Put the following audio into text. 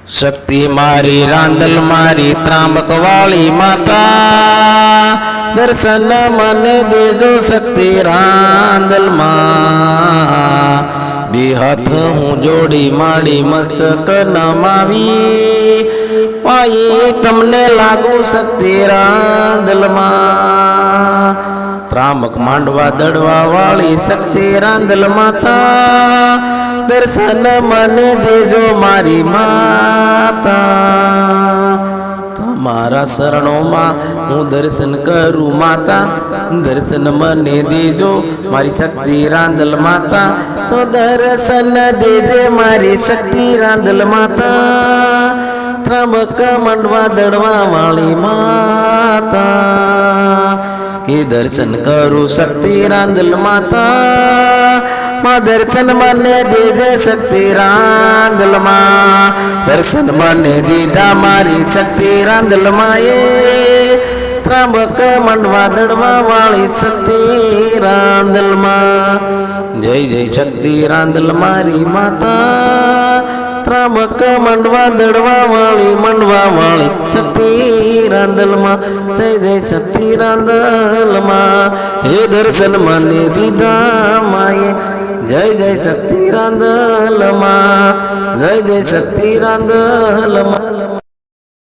शक्ति मारी रांदल मारी त्रांबक वाली माता दर्शन मन देजो शक्ति रांदल मां बी हाथ हूँ जोड़ी माड़ी मस्तक नमावी पाई तमने लागू शक्ति रांदल मां त्रांबक मांडवा दड़वा वाली शक्ति रांदल माता दर्शन मन देजो मारी माता तुम्हारा शरणों मां हूँ दर्शन करूँ माता दर्शन मने देजो मारी शक्ति रांदल माता तो दर्शन देजे मारी शक्ति रांदल माता त्रंबक मंडवा दड़वा वाली माता के दर्शन करूँ शक्ति रांदल माता माँ दर्शन मने दीजे शक्ति रांदल माँ दर्शन मने दीदा मारी शक्ति रांदल माए त्रंबक मंडवा दड़वा वाली शक्ति रांदल माँ जय जय शक्ति रांदल मारी माता त्रंबक मंडवा दड़वा वाली शक्ति रांदल माँ जय जय शक्ति रांदल माँ हे दर्शन मने दीदा माए जय जय शक्ति रांदल माँ जय जय शक्ति रांदल माँ।